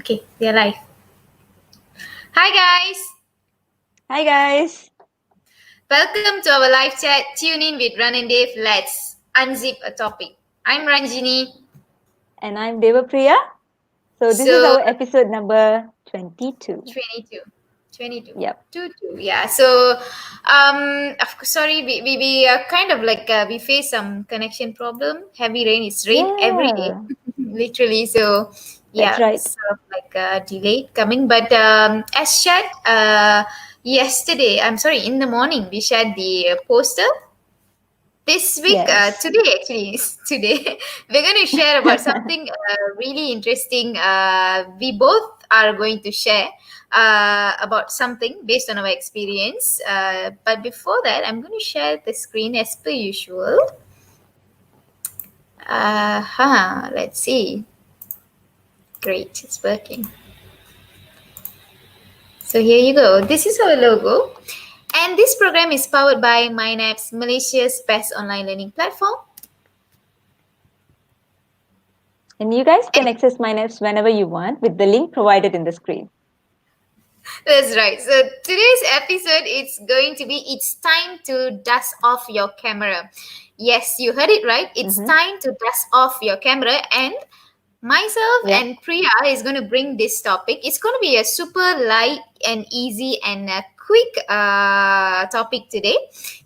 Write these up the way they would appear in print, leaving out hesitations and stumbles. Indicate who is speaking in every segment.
Speaker 1: Okay, we are live. Hi guys,
Speaker 2: Hi guys.
Speaker 1: welcome to our live chat. Tune in with Ran and Dave. Let's unzip a topic. I'm Ranjini.
Speaker 2: And I'm Devapriya. So this is
Speaker 1: So
Speaker 2: our episode number 22.
Speaker 1: 22, 22,
Speaker 2: Yep.
Speaker 1: 22. Yeah. So, sorry, we are kind of like we face some connection problem. Heavy rain. It's rain every day,
Speaker 2: Yeah,
Speaker 1: literally. So,
Speaker 2: that's
Speaker 1: yeah,
Speaker 2: right.
Speaker 1: it's sort of like delayed coming. But as shared yesterday, I'm sorry, in the morning we shared the poster. This week,
Speaker 2: Yes.
Speaker 1: today actually, is today, we're going to share about something really interesting. We both are going to share about something based on our experience. But before that, I'm going to share the screen as per usual. Let's see. Great, it's working. So here you go. This is our logo. And this program is powered by MindApps, Malaysia's best online learning platform.
Speaker 2: And you guys can access my notes whenever you want with the link provided in the screen.
Speaker 1: That's right. So today's episode it's going to be it's time to dust off your camera. Yes, you heard it right. It's
Speaker 2: Mm-hmm.
Speaker 1: time to dust off your camera and myself
Speaker 2: Yep.
Speaker 1: and Priya is going to bring this topic. It's going to be a super light and easy and quick topic today.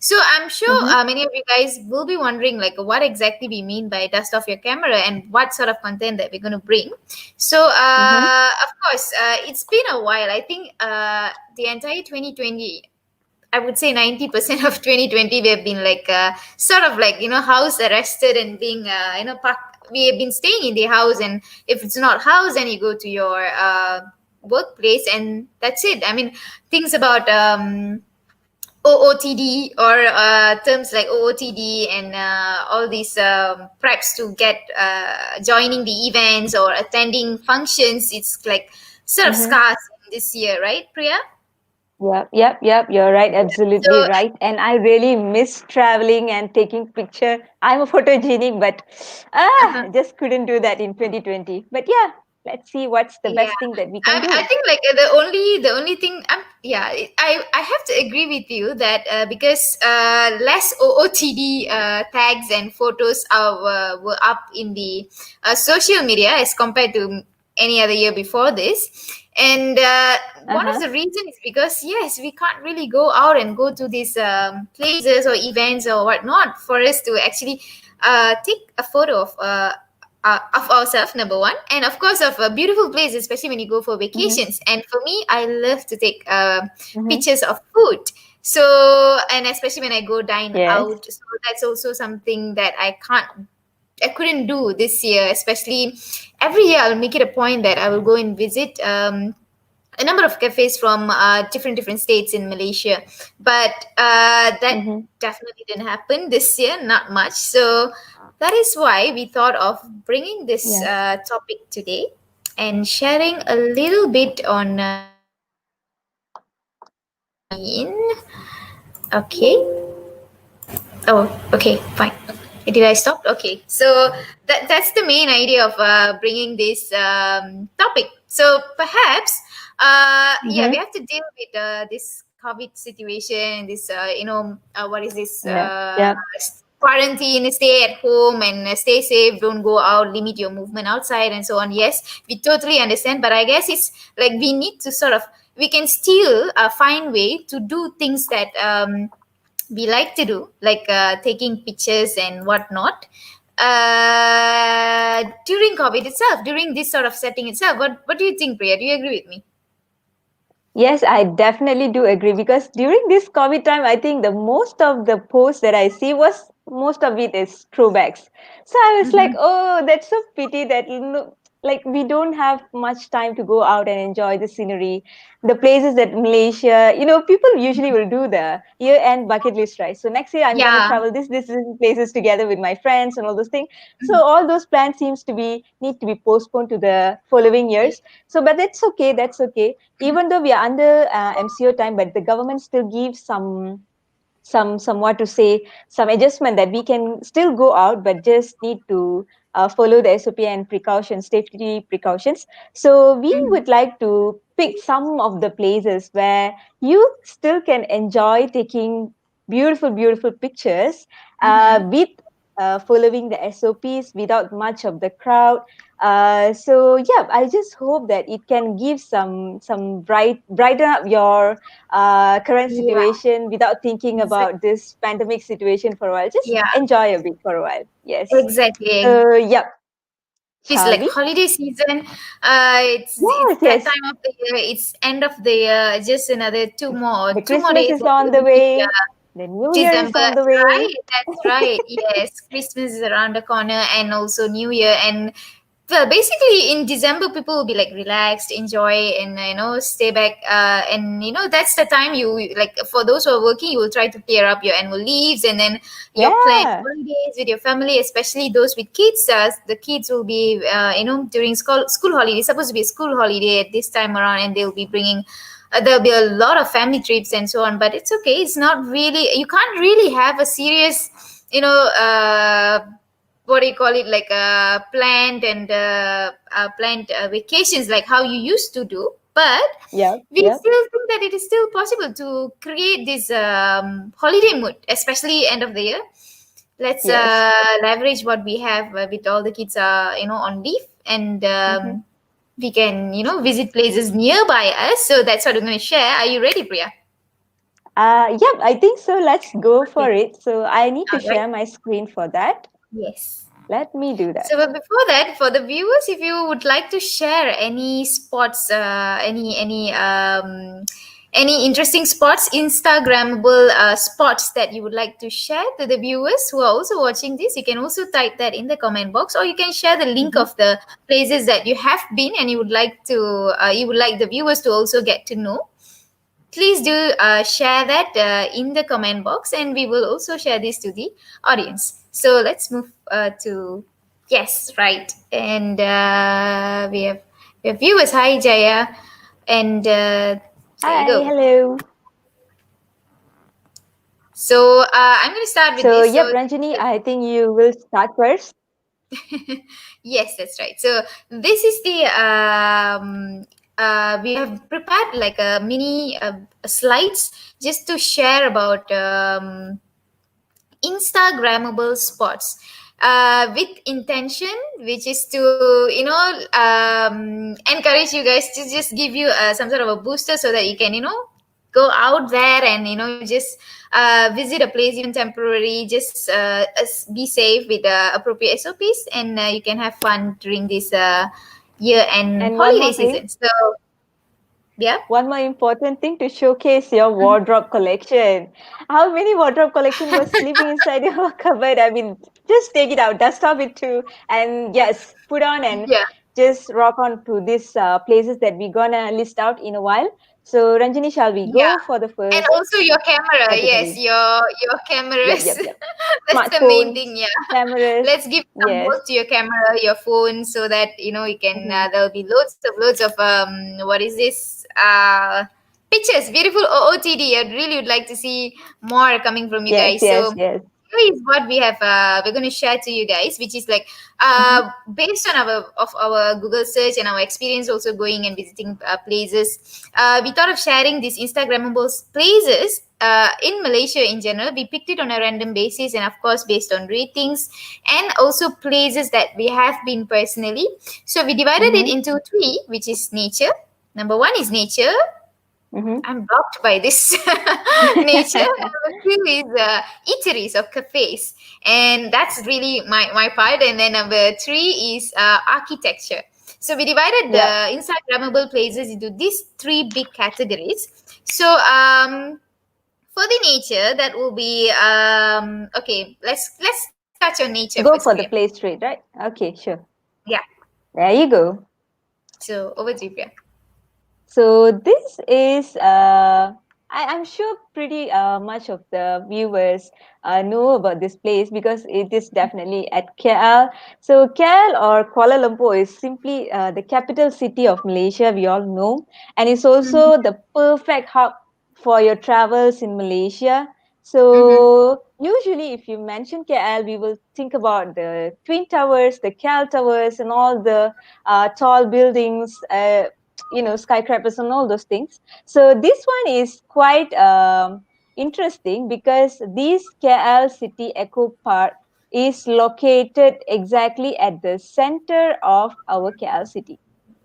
Speaker 1: So I'm sure
Speaker 2: Mm-hmm.
Speaker 1: many of you guys will be wondering like what exactly we mean by dust off your camera and what sort of content that we're going to bring. So
Speaker 2: Mm-hmm.
Speaker 1: of course, it's been a while. I think the entire 2020. I would say 90% of 2020 we have been like sort of like house arrested and being we have been staying in the house, and if it's not house then you go to your workplace and that's it. I mean, things about OOTD or terms like OOTD and all these preps to get joining the events or attending functions, it's like sort of
Speaker 2: Mm-hmm.
Speaker 1: scarce this year, right, Priya?
Speaker 2: Yep. You're right. Absolutely
Speaker 1: So
Speaker 2: right. And I really miss traveling and taking picture. I'm a photogenic, but just couldn't do that in 2020. But yeah, let's see what's the
Speaker 1: yeah,
Speaker 2: best thing that we can
Speaker 1: I
Speaker 2: do.
Speaker 1: think like the only thing I have to agree with you that because less OOTD tags and photos were up in the social media as compared to any other year before this, and one of
Speaker 2: Uh-huh.
Speaker 1: the reasons is because yes, we can't really go out and go to these places or events or whatnot for us to actually take a photo of ourselves, number one, and of course of a beautiful place, especially when you go for
Speaker 2: Mm-hmm.
Speaker 1: vacations. And for me, I love to take
Speaker 2: Mm-hmm.
Speaker 1: pictures of food. So, and especially when I go dine
Speaker 2: Yes.
Speaker 1: out, so that's also something that I couldn't do this year. Especially every year, I'll make it a point that I will go and visit a number of cafes from different states in Malaysia, but that
Speaker 2: Mm-hmm.
Speaker 1: definitely didn't happen this year, not much. So that is why we thought of bringing this
Speaker 2: Yes.
Speaker 1: topic today and sharing a little bit on in. Okay. Oh, okay, fine. Did I stop? Okay, so that's the main idea of bringing this topic. So perhaps, yeah, we
Speaker 2: Mm-hmm.
Speaker 1: have to deal with this COVID situation. This, what is this?
Speaker 2: Yep. Yep.
Speaker 1: Quarantine, stay at home and stay safe. Don't go out. Limit your movement outside and so on. Yes, we totally understand. But I guess it's like we need to sort of we can still find way to do things that we like to do, like taking pictures and whatnot. During COVID itself, during this sort of setting itself, what do you think, Priya? Do you agree with me?
Speaker 2: Yes, I definitely do agree because during this COVID time, I think the most of the posts that I see was most of it is throwbacks. So I was like,
Speaker 1: Mm-hmm.
Speaker 2: oh, that's so pity that like we don't have much time to go out and enjoy the scenery, the places that Malaysia, people usually will do the year-end bucket list, right? So next year I'm gonna
Speaker 1: Yeah.
Speaker 2: travel this places together with my friends and all those things. So all those plans seems to be need to be postponed to the following
Speaker 1: Yeah.
Speaker 2: years. So, but that's okay. That's okay even though we are under MCO time, but the government still gives some what to say, some adjustment that we can still go out, but just need to follow the SOP and precautions, safety precautions. So we
Speaker 1: Mhm.
Speaker 2: would like to pick some of the places where you still can enjoy taking beautiful, beautiful pictures
Speaker 1: Mhm.
Speaker 2: with following the SOPs without much of the crowd. So yeah, I just hope that it can give some brighten up your current
Speaker 1: Yeah,
Speaker 2: situation without thinking about
Speaker 1: exactly.
Speaker 2: this pandemic situation for a while. Just
Speaker 1: Yeah,
Speaker 2: enjoy a bit for a while. Yes.
Speaker 1: exactly.
Speaker 2: Yeah.
Speaker 1: It's
Speaker 2: Shall
Speaker 1: like
Speaker 2: we?
Speaker 1: holiday season. It's
Speaker 2: Yes,
Speaker 1: that
Speaker 2: yes.
Speaker 1: time of the year. It's end of the year. Just another
Speaker 2: The
Speaker 1: two more
Speaker 2: Christmas
Speaker 1: days,
Speaker 2: is
Speaker 1: and
Speaker 2: on
Speaker 1: we'll
Speaker 2: the
Speaker 1: be
Speaker 2: way. The New Year is
Speaker 1: December.
Speaker 2: on the way.
Speaker 1: Right, that's right. Yes, Christmas is around the corner, and also New Year. And well, basically in December, people will be like relaxed, enjoy, and stay back. And that's the time you like for those who are working, you will try to clear up your annual leaves, and then your plan
Speaker 2: Yeah.
Speaker 1: holidays with your family, especially those with kids. The kids will be during school holidays. Supposed to be a school holiday at this time around, and they'll be bringing. There'll be a lot of family trips and so on, but it's okay. It's not really. You can't really have a serious, you know. What do you call it, like planned vacations like how you used to do, but
Speaker 2: Yep.
Speaker 1: we
Speaker 2: Yep.
Speaker 1: still think that it is still possible to create this holiday mood, especially end of the year. Let's
Speaker 2: Yes.
Speaker 1: leverage what we have with all the kids on leave, and
Speaker 2: Mm-hmm.
Speaker 1: we can visit places nearby us. So that's what I'm going to share. Are you ready, Priya?
Speaker 2: Yep, I think so. Let's go for
Speaker 1: Okay.
Speaker 2: it. So I need to
Speaker 1: All right.
Speaker 2: share my screen for that.
Speaker 1: Yes.
Speaker 2: Let me do that.
Speaker 1: So, but before that, for the viewers, if you would like to share any spots, any interesting spots, Instagrammable spots that you would like to share to the viewers who are also watching this, you can also type that in the comment box, or you can share the link
Speaker 2: Mm-hmm.
Speaker 1: of the places that you have been and you would like the viewers to also get to know. Please do share that in the comment box, and we will also share this to the audience. So let's move to yes, right, and we have viewers. Hi, Jaya, and there you
Speaker 2: Hi,
Speaker 1: go.
Speaker 2: hello.
Speaker 1: So I'm going to start with
Speaker 2: So,
Speaker 1: this.
Speaker 2: yep,
Speaker 1: So
Speaker 2: Ranjini, I think you will start first.
Speaker 1: yes, that's right. So this is the we have prepared like a mini slides just to share about Instagrammable spots with intention, which is to encourage you guys to just give you some sort of a booster so that you can go out there and just visit a place even temporary, just be safe with appropriate SOPs, and you can have fun during this year and
Speaker 2: And one
Speaker 1: holiday
Speaker 2: more thing,
Speaker 1: season. So yeah.
Speaker 2: one more important thing to showcase your
Speaker 1: Mhm.
Speaker 2: wardrobe collection. How many wardrobe collection was sleeping inside your cupboard? I mean, just take it out, dust off it too, and yes, put on and
Speaker 1: Yeah.
Speaker 2: just rock on to these places that we're gonna list out in a while. So, Ranjini, shall we
Speaker 1: Yeah.
Speaker 2: go for the
Speaker 1: And
Speaker 2: first
Speaker 1: also your camera, yes,
Speaker 2: category?
Speaker 1: your
Speaker 2: Yep,
Speaker 1: cameras.
Speaker 2: yep, yep.
Speaker 1: That's the main
Speaker 2: Smartphones,
Speaker 1: thing, yeah.
Speaker 2: cameras.
Speaker 1: Let's give some
Speaker 2: Yes.
Speaker 1: work to your camera, your phone, so that you can.
Speaker 2: Mm-hmm.
Speaker 1: There'll be loads of what is this? Pictures, beautiful OOTD. I'd really would like to see more coming from you
Speaker 2: Yes,
Speaker 1: guys.
Speaker 2: yes,
Speaker 1: So
Speaker 2: yes.
Speaker 1: here is what we have we're going to share to you guys, which is like
Speaker 2: Mm-hmm.
Speaker 1: based on our Google search and our experience also going and visiting places. We thought of sharing these Instagrammable places in Malaysia in general. We picked it on a random basis, and of course based on ratings, and also places that we have been personally. So we divided it
Speaker 2: Mm-hmm.
Speaker 1: into three, which is nature. Number one is nature.
Speaker 2: Mm-hmm.
Speaker 1: I'm blocked by this nature. Number two is eateries or cafes, and that's really my part. And then number three is architecture. So we divided
Speaker 2: Yep.
Speaker 1: the Instagrammable places into these three big categories. So for the nature, that will be okay. Let's touch on nature first,
Speaker 2: Go
Speaker 1: Priya.
Speaker 2: for the play straight, right? Okay, sure.
Speaker 1: Yeah.
Speaker 2: There you go.
Speaker 1: So over to you, Priya.
Speaker 2: So this is I'm sure pretty much of the viewers know about this place because it is definitely at KL. So KL or Kuala Lumpur is simply the capital city of Malaysia. We all know, and it's
Speaker 1: Mhm.
Speaker 2: also the perfect hub for your travels in Malaysia.
Speaker 1: Mm-hmm.
Speaker 2: So usually, if you mention KL, we will think about the Twin Towers, the KL Towers, and all the tall buildings, skyscrapers, and all those things. So this one is quite interesting because this KL City Eco Park is located exactly at the center of our KL city.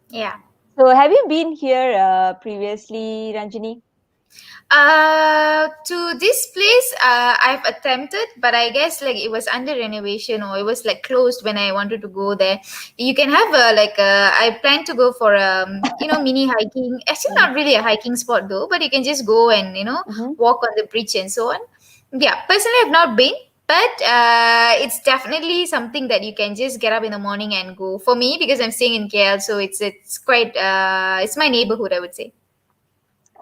Speaker 1: Yeah.
Speaker 2: So have you been here previously, Ranjini?
Speaker 1: To this place, I've attempted, but I guess like it was under renovation or it was like closed when I wanted to go there. You can have I plan to go for mini hiking. Actually,
Speaker 2: Mm-hmm.
Speaker 1: not really a hiking spot though, but you can just go and
Speaker 2: Mm-hmm.
Speaker 1: walk on the bridge and so on. Yeah, personally, I've not been, but it's definitely something that you can just get up in the morning and go. For me, because I'm staying in KL, so it's quite it's my neighborhood, I would say.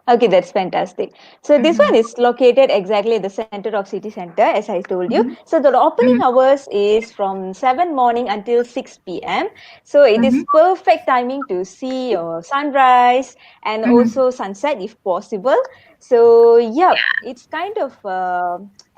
Speaker 2: Okay, that's fantastic. So this
Speaker 1: Mm-hmm.
Speaker 2: one is located exactly at the center of city center, as I told you.
Speaker 1: Mm-hmm.
Speaker 2: So the opening
Speaker 1: Mm-hmm.
Speaker 2: hours is from 7 morning until 6 p.m. So it is
Speaker 1: Mm-hmm.
Speaker 2: perfect timing to see your sunrise and
Speaker 1: Mm-hmm.
Speaker 2: also sunset if possible. So yeah,
Speaker 1: Yeah,
Speaker 2: it's kind of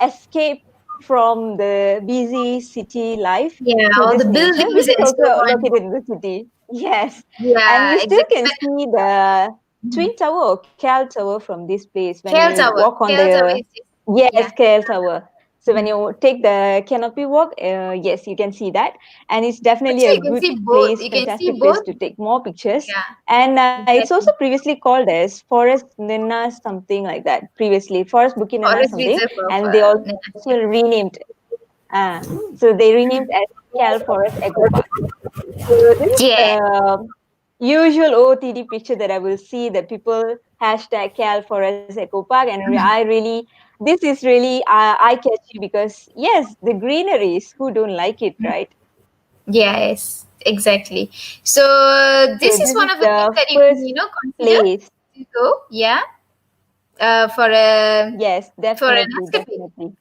Speaker 2: escape from the busy city life
Speaker 1: yeah,
Speaker 2: to
Speaker 1: all the
Speaker 2: this nature, which
Speaker 1: buildings
Speaker 2: is
Speaker 1: and so
Speaker 2: also
Speaker 1: on.
Speaker 2: located in the city. Yes, and
Speaker 1: Yeah,
Speaker 2: you still
Speaker 1: exactly.
Speaker 2: can
Speaker 1: But
Speaker 2: see the
Speaker 1: Mhm.
Speaker 2: Twin Tower or KL Tower from this place when
Speaker 1: KL
Speaker 2: you
Speaker 1: Tower.
Speaker 2: walk on
Speaker 1: KL Tower
Speaker 2: the
Speaker 1: is just,
Speaker 2: yes
Speaker 1: yeah.
Speaker 2: KL Tower. So when
Speaker 1: Mhm.
Speaker 2: you take the canopy walk, yes, you can see that, and it's definitely a
Speaker 1: Actually, you can
Speaker 2: good
Speaker 1: see both.
Speaker 2: place,
Speaker 1: You can see
Speaker 2: fantastic place
Speaker 1: both.
Speaker 2: to take more pictures.
Speaker 1: Yeah,
Speaker 2: And it's also
Speaker 1: exactly.
Speaker 2: previously called as Forest Nina something like that. Previously, Forest Bukit Nina
Speaker 1: Forest
Speaker 2: something,
Speaker 1: Reserve of
Speaker 2: and they also
Speaker 1: Nenasya.
Speaker 2: renamed. So they renamed as KL Forest Eco Park. So this is
Speaker 1: Yeah.
Speaker 2: the usual OTD picture that I will see that people hashtag Cal Forest Eco Park, and I
Speaker 1: Mhm.
Speaker 2: really this is really eye catchy because yes, the greeneries. Who don't like it, right?
Speaker 1: Yes, exactly. So
Speaker 2: So
Speaker 1: this is
Speaker 2: this
Speaker 1: one
Speaker 2: is
Speaker 1: of the things
Speaker 2: the
Speaker 1: that you can,
Speaker 2: first
Speaker 1: consider
Speaker 2: place.
Speaker 1: to go. Yeah. For a
Speaker 2: Yes,
Speaker 1: for an
Speaker 2: definitely,
Speaker 1: escape.
Speaker 2: definitely,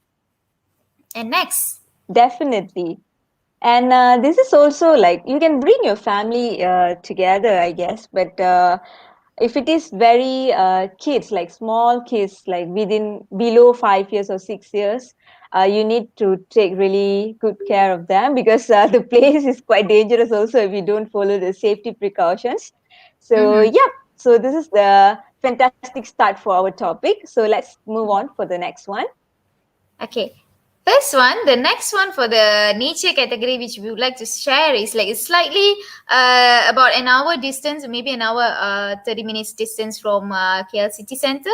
Speaker 1: And next.
Speaker 2: definitely. And this is also like you can bring your family together, I guess. But if it is very kids, like small kids, like within below 5 years or 6 years, you need to take really good care of them because the place is quite dangerous also if you don't follow the safety precautions. So
Speaker 1: Mm-hmm.
Speaker 2: yeah, so this is the fantastic start for our topic. So let's move on for the next one.
Speaker 1: Okay. This one, the next one for the nature category, which we would like to share, is like it's slightly about an hour distance, maybe an hour 30 minutes distance from KL City Center.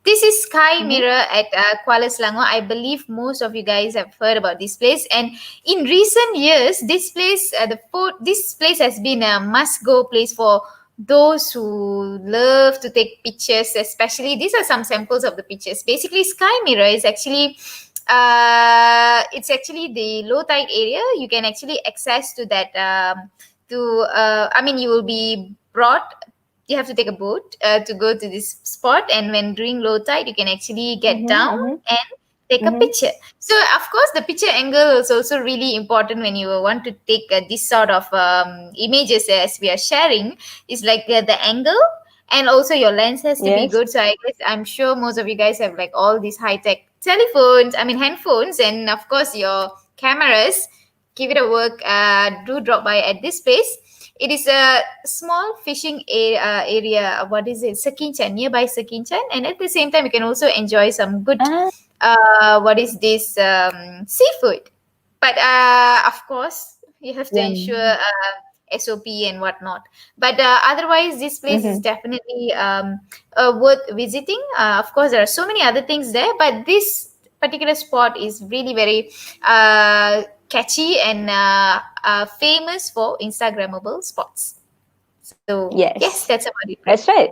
Speaker 1: This is Sky
Speaker 2: Mm-hmm.
Speaker 1: Mirror at Kuala Selangor. I believe most of you guys have heard about this place, and in recent years, this place has been a must-go place for those who love to take pictures. Especially, these are some samples of the pictures. Basically, Sky Mirror is actually it's actually the low tide area. You can actually access to that to I mean, you will be brought, you have to take a boat to go to this spot, and when during low tide you can actually get
Speaker 2: Mm-hmm.
Speaker 1: down
Speaker 2: Mm-hmm.
Speaker 1: and take a
Speaker 2: Mm-hmm.
Speaker 1: picture. So of course the picture angle is also really important when you want to take this sort of images as we are sharing. Is like the angle, and also your lens has to be
Speaker 2: Yes.
Speaker 1: good. So I guess I'm sure most of you guys have like all these high tech telephones, I mean handphones, and of course your cameras. Give it a work. Do drop by at this place. It is a small fishing area. What is it? Sakinchan, nearby Sakinchan, and at the same time you can also enjoy some good
Speaker 2: Ah.
Speaker 1: what is this seafood. But of course you have to
Speaker 2: Yeah.
Speaker 1: ensure SOP and whatnot. But otherwise, this place is
Speaker 2: Mm-hmm.
Speaker 1: definitely worth visiting. Of course, there are so many other things there, but this particular spot is really very catchy and famous for Instagrammable spots. So yes, that's
Speaker 2: Yes.
Speaker 1: about it, right?
Speaker 2: That's right.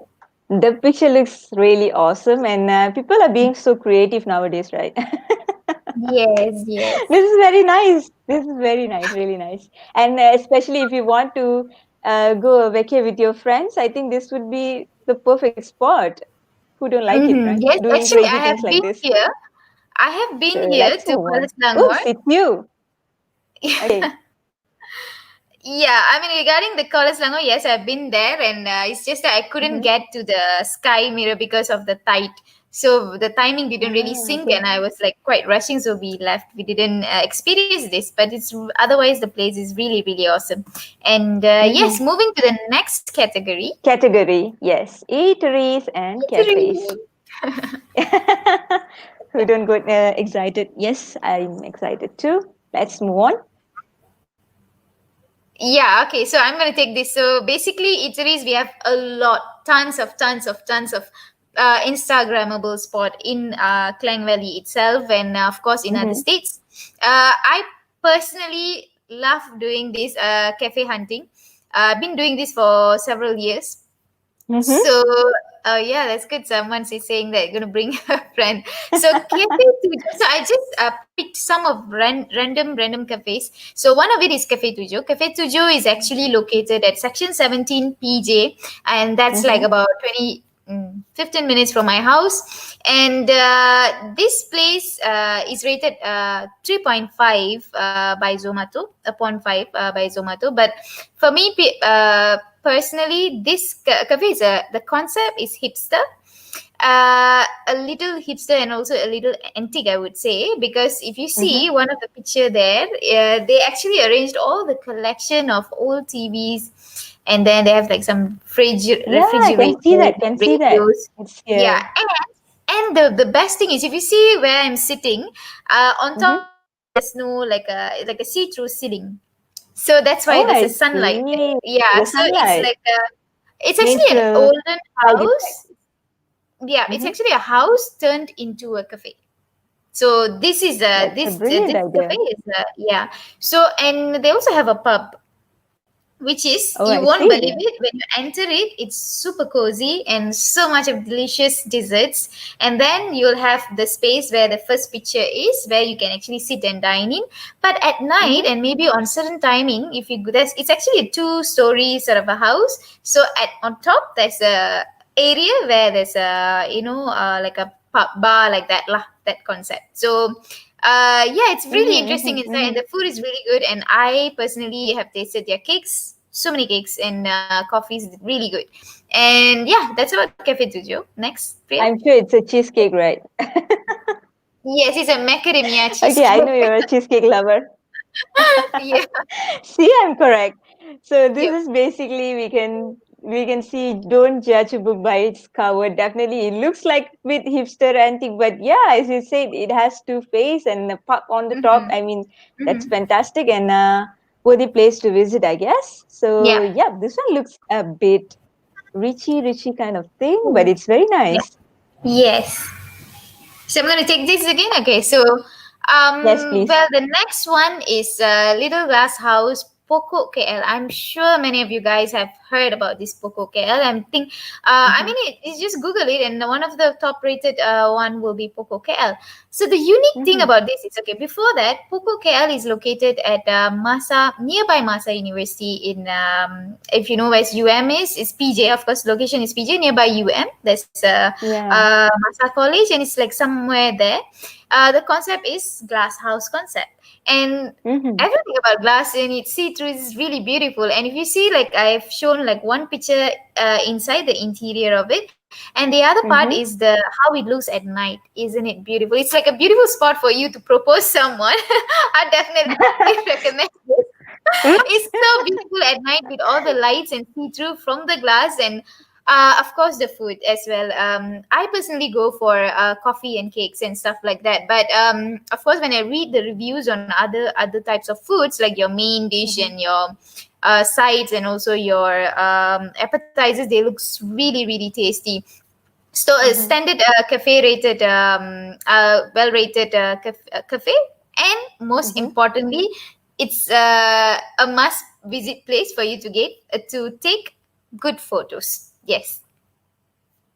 Speaker 2: The picture looks really awesome, and people are being so creative nowadays, right?
Speaker 1: Yes, yes.
Speaker 2: This is very nice. This is very nice, really nice. And especially if you want to go vacay with your friends, I think this would be the perfect spot. Who don't like it, right?
Speaker 1: Yes,
Speaker 2: Doing
Speaker 1: actually,
Speaker 2: crazy
Speaker 1: I
Speaker 2: things
Speaker 1: have
Speaker 2: like
Speaker 1: been
Speaker 2: this.
Speaker 1: here. I have
Speaker 2: So
Speaker 1: been here
Speaker 2: let's
Speaker 1: to
Speaker 2: move
Speaker 1: Kuala
Speaker 2: on.
Speaker 1: Selangor.
Speaker 2: Oops, it's you. Okay.
Speaker 1: Yeah, I mean, regarding the Kuala Selangor, yes, I've been there, and it's just that I couldn't
Speaker 2: Mm-hmm.
Speaker 1: get to the Sky Mirror because of the tide. So the timing didn't really
Speaker 2: Ah,
Speaker 1: sync, and
Speaker 2: okay.
Speaker 1: I was like quite rushing, so we left. We didn't experience this, but it's otherwise the place is really really awesome. And yes,
Speaker 2: Mm-hmm.
Speaker 1: moving to the next category.
Speaker 2: Category, yes, eateries and cafes.
Speaker 1: Eatery.
Speaker 2: Who don't get excited? Yes, I'm excited too. Let's move on.
Speaker 1: Yeah, okay. So I'm gonna take this. So basically, eateries we have a lot, tons of Instagrammable spot in Klang Valley itself, and of course in other
Speaker 2: Mm-hmm.
Speaker 1: states. I personally love doing this cafe hunting. I've been doing this for several years.
Speaker 2: Mm-hmm.
Speaker 1: So, yeah, that's good. Someone is saying that you're gonna bring a friend. So, Cafe Tujo. So, I just picked some of random cafes. So, one of it is Cafe Tujo. Cafe Tujo is actually located at Section 17 PJ, and that's like
Speaker 2: Mm-hmm.
Speaker 1: about 15 minutes from my house. And this place is rated 3.5 by Zomato, upon 5 by Zomato. But for me, personally, this cafe is the concept is hipster, a little hipster and also a little antique, I would say, because if you
Speaker 2: Mm-hmm.
Speaker 1: see one of the picture there, they actually arranged all the collection of old TVs, and then they have like some
Speaker 2: Yeah, I can see
Speaker 1: refrigerated
Speaker 2: that. Can see that.
Speaker 1: radios.
Speaker 2: It's
Speaker 1: Yeah,
Speaker 2: here.
Speaker 1: and the best thing is if you see where I'm sitting, on
Speaker 2: Mm-hmm.
Speaker 1: top there's no like a see-through ceiling, so that's why
Speaker 2: Oh,
Speaker 1: there's a
Speaker 2: I
Speaker 1: sunlight there.
Speaker 2: see.
Speaker 1: Yeah,
Speaker 2: The
Speaker 1: so it's
Speaker 2: sunlight,
Speaker 1: like it's actually an
Speaker 2: natural
Speaker 1: olden
Speaker 2: light effect.
Speaker 1: house. Yeah, it's
Speaker 2: Mm-hmm.
Speaker 1: actually a house turned into a cafe. So this is
Speaker 2: That's a brilliant
Speaker 1: this cafe
Speaker 2: idea.
Speaker 1: is yeah. So and they also have a pub, which is
Speaker 2: Oh,
Speaker 1: you
Speaker 2: I
Speaker 1: won't
Speaker 2: see.
Speaker 1: believe it when you enter it. It's super cozy and so much of delicious desserts, and then you'll have the space where the first picture is, where you can actually sit and dine in. But at night
Speaker 2: Mm-hmm.
Speaker 1: and maybe on certain timing, if you there's it's actually a two-story sort of a house. So at on top there's a area where there's a like a pub bar, like that lah, that concept. So yeah, it's really interesting
Speaker 2: Mm-hmm.
Speaker 1: inside, and
Speaker 2: Mm-hmm.
Speaker 1: the food is really good. And I personally have tasted their cakes, so many cakes and coffees, really good. And yeah, that's about Cafe Tujo. Next, Priya.
Speaker 2: I'm sure it's a cheesecake, right?
Speaker 1: Yes, it's a macadamia
Speaker 2: Okay, I
Speaker 1: cheesecake.
Speaker 2: know you're a cheesecake lover.
Speaker 1: Yeah,
Speaker 2: See, I'm correct. So this
Speaker 1: yep.
Speaker 2: is basically we can see don't judge a book by its cover. Definitely, it looks like bit hipster antique, but yeah, as you said, it has two face and a puck on the top.
Speaker 1: Mm-hmm.
Speaker 2: I mean, that's
Speaker 1: Mm-hmm.
Speaker 2: fantastic and worthy place to visit, I guess. So
Speaker 1: Yeah.
Speaker 2: yeah, this one looks a bit richy kind of thing, but it's very
Speaker 1: Yeah.
Speaker 2: nice.
Speaker 1: Yes. So I'm gonna take this again. Okay, so
Speaker 2: Yes, please.
Speaker 1: well, the next one is Little Glass House, Poco KL. I'm sure many of you guys have heard about this Poco KL. I
Speaker 2: Mm-hmm.
Speaker 1: mean, you just Google it, and one of the top rated one will be Poco KL. So the unique thing
Speaker 2: Mm-hmm.
Speaker 1: about this is, okay, before that, Poco KL is located at nearby Masa University in, if you know where UM is, it's PJ. Of course, location is PJ nearby UM. There's
Speaker 2: Yeah.
Speaker 1: Masa College, and it's like somewhere there. The concept is glass house concept, and
Speaker 2: Mm-hmm.
Speaker 1: everything about glass and its see-through is really beautiful. And if you see, like I've shown like one picture inside the interior of it, and the other part
Speaker 2: Mm-hmm.
Speaker 1: is the how it looks at night. Isn't it beautiful? It's like a beautiful spot for you to propose someone. I definitely recommend this. It's so beautiful at night with all the lights and see through from the glass, and of course the food as well. I personally go for coffee and cakes and stuff like that, but of course when I read the reviews on other types of foods, like your main dish
Speaker 2: Mm-hmm.
Speaker 1: and your sides and also your appetizers, they look really really tasty. So a
Speaker 2: Mm-hmm.
Speaker 1: standard cafe rated, well rated cafe, and most
Speaker 2: Mm-hmm.
Speaker 1: importantly, it's a must visit place for you to get to take good photos. Yes.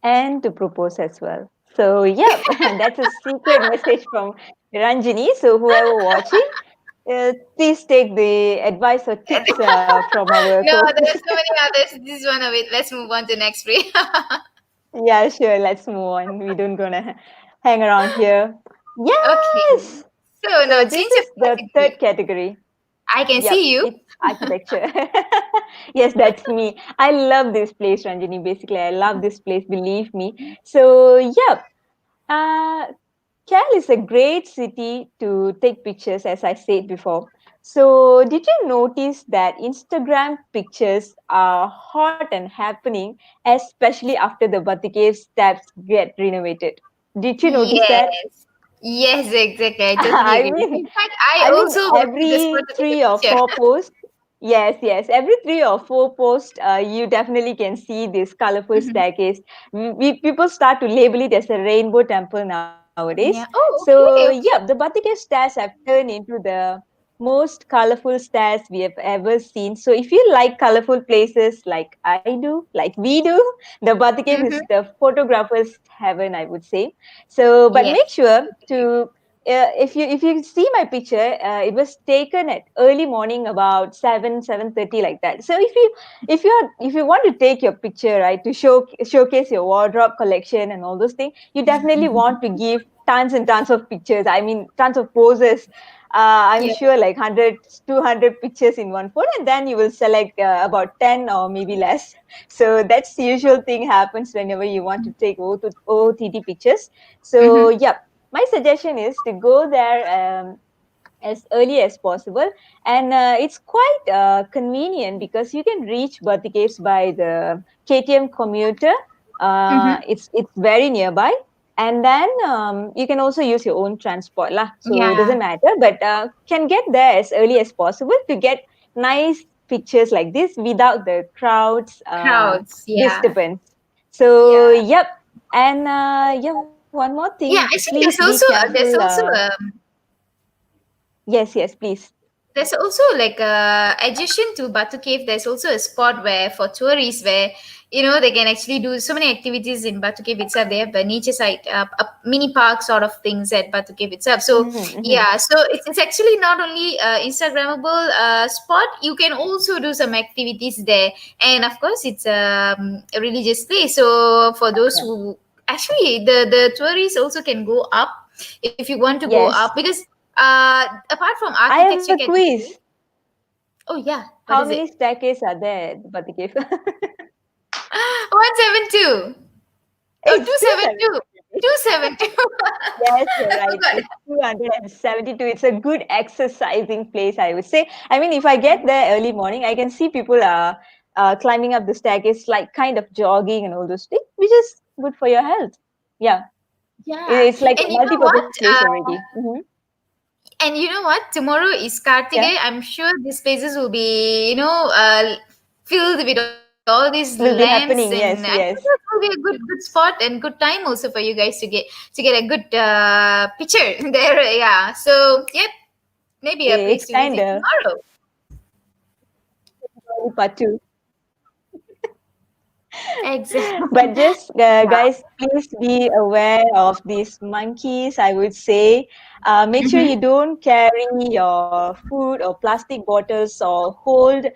Speaker 2: And to propose as well. So, yeah, that's a secret message from Ranjini. So, whoever watching, please take the advice or tips from our
Speaker 1: No,
Speaker 2: host.
Speaker 1: there are so many others. This is one of it. Let's move on to next, Pri.
Speaker 2: Yeah, sure. Let's move on. We don't gonna hang around here.
Speaker 1: Okay.
Speaker 2: Yes.
Speaker 1: So now
Speaker 2: So this
Speaker 1: change of
Speaker 2: is the third
Speaker 1: category.
Speaker 2: category.
Speaker 1: I can
Speaker 2: Yep,
Speaker 1: see you.
Speaker 2: it's architecture. Yes, that's me. I love this place, Ranjini. Basically, I love this place. Believe me. So, yep. Uh, Cal is a great city to take pictures, as I said before. So, did you notice that Instagram pictures are hot and happening, especially after the Bati Cave steps get renovated? Did you notice that?
Speaker 1: Yes. Yes, exactly. I totally
Speaker 2: I
Speaker 1: agree.
Speaker 2: mean,
Speaker 1: In fact, I
Speaker 2: I mean,
Speaker 1: also went to the spot
Speaker 2: every
Speaker 1: to take a
Speaker 2: three or
Speaker 1: picture.
Speaker 2: four posts. Yes, yes. Every 3 or 4 posts, you definitely can see this colorful
Speaker 1: Mhm.
Speaker 2: staircase. People start to label it as a rainbow temple nowadays.
Speaker 1: Yeah. Oh,
Speaker 2: So,
Speaker 1: okay,
Speaker 2: yeah, the
Speaker 1: okay.
Speaker 2: Bati Cave stairs have turned into the most colorful stairs we have ever seen. So, if you like colorful places like I do, like we do, the Bati Cave is
Speaker 1: Mm-hmm.
Speaker 2: the photographer's heaven, I would say. So, but
Speaker 1: Yes.
Speaker 2: make sure
Speaker 1: Totally agree.
Speaker 2: to if you see my picture, it was taken at early morning about 7:30 like that. So if you want to take your picture, right, to showcase your wardrobe collection and all those things, you definitely want to give tons and tons of pictures. I mean, tons of poses. I'm
Speaker 1: Yeah.
Speaker 2: sure like 100 200 pictures in one phone, and then you will select about 10 or maybe less. So that's the usual thing happens whenever you want to take OOTD pictures. So
Speaker 1: Mm-hmm.
Speaker 2: yeah, my suggestion is to go there as early as possible, and it's quite convenient because you can reach Bati Caves by the KTM commuter.
Speaker 1: Mm-hmm.
Speaker 2: It's very nearby, and then you can also use your own transport lah. So it
Speaker 1: Yeah.
Speaker 2: doesn't matter, but can get there as early as possible to get nice pictures like this without the crowds
Speaker 1: Crowds. Yeah.
Speaker 2: disturbance. So
Speaker 1: Yeah.
Speaker 2: yep, and yeah, one more thing.
Speaker 1: Yeah.
Speaker 2: Please
Speaker 1: Actually,
Speaker 2: be careful.
Speaker 1: there's also
Speaker 2: Yes, yes, please.
Speaker 1: there's also like adjacent to Batu Cave. There's also a spot where for tourists where they can actually do so many activities in Batu Cave itself. They have a nature site, a mini park sort of things at Batu Cave itself. So
Speaker 2: Mm-hmm, mm-hmm.
Speaker 1: yeah, so it's actually not only Instagrammable spot. You can also do some activities there, and of course it's a religious place. So for those
Speaker 2: Yeah.
Speaker 1: who actually the tourists also can go up if you want to go up
Speaker 2: Yes.
Speaker 1: because apart from
Speaker 2: I have
Speaker 1: architecture
Speaker 2: a quiz.
Speaker 1: category. Oh yeah, what
Speaker 2: How
Speaker 1: is it?
Speaker 2: many staircases are there at Bati Cave?
Speaker 1: 172. Oh,
Speaker 2: It's
Speaker 1: 272.
Speaker 2: 272.
Speaker 1: 272.
Speaker 2: Yes, you're
Speaker 1: I
Speaker 2: right.
Speaker 1: forgot.
Speaker 2: It's 272. It's a good exercising place, I would say. I mean, if I get there early morning, I can see people are climbing up the staircase, like kind of jogging and all those things, which is good for your health. Yeah,
Speaker 1: Yeah,
Speaker 2: it's like a
Speaker 1: and you know what?
Speaker 2: multi-purpose place already. Mm-hmm.
Speaker 1: Tomorrow is
Speaker 2: Yeah,
Speaker 1: Kartige. I'm sure these places will be, filled with all these lamps,
Speaker 2: will be
Speaker 1: and I
Speaker 2: happening.
Speaker 1: think that
Speaker 2: Yes,
Speaker 1: will be a
Speaker 2: yes.
Speaker 1: good spot and good time also for you guys to get a good picture there. Yeah. So yep, maybe a place
Speaker 2: It's
Speaker 1: to
Speaker 2: kind
Speaker 1: visit
Speaker 2: of
Speaker 1: tomorrow.
Speaker 2: part two.
Speaker 1: Exactly.
Speaker 2: But just guys, please be aware of these monkeys, I would say. Make sure
Speaker 1: Mm-hmm.
Speaker 2: you don't carry your food or plastic bottles or hold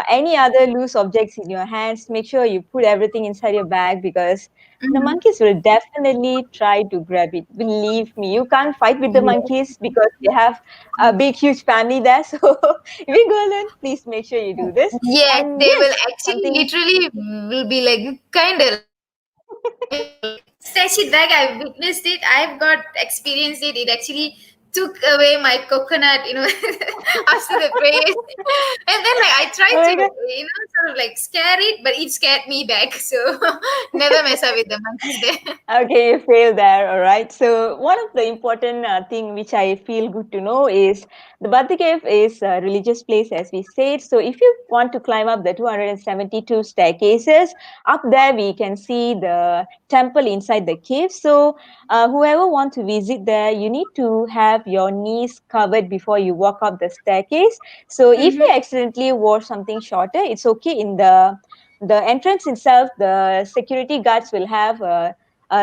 Speaker 2: any other loose objects in your hands. Make sure you put everything inside your bag because the
Speaker 1: Mm-hmm.
Speaker 2: monkeys will definitely try to grab it. Believe me, you can't fight with the monkeys because they have a big huge family there. So if you go alone, please make sure you do this.
Speaker 1: Yes,
Speaker 2: And
Speaker 1: they will
Speaker 2: yes,
Speaker 1: actually
Speaker 2: something.
Speaker 1: literally will be like kind of like snatch it back. I've witnessed it. I've got experienced it. It actually took away my coconut, after the prayers. And then like I tried
Speaker 2: Oh
Speaker 1: to,
Speaker 2: my God.
Speaker 1: sort of like scare it, but it scared me back. So never mess up with the monkeys there.
Speaker 2: Okay, you failed there. All right. So one of the important thing which I feel good to know is the Bati Cave is a religious place, as we said. So if you want to climb up the 272 staircases, up there we can see the temple inside the cave. So whoever want to visit there, you need to have your knees covered before you walk up the staircase. So if you
Speaker 1: Mm-hmm.
Speaker 2: accidentally wore something shorter, it's okay. In the entrance itself, the security guards will have a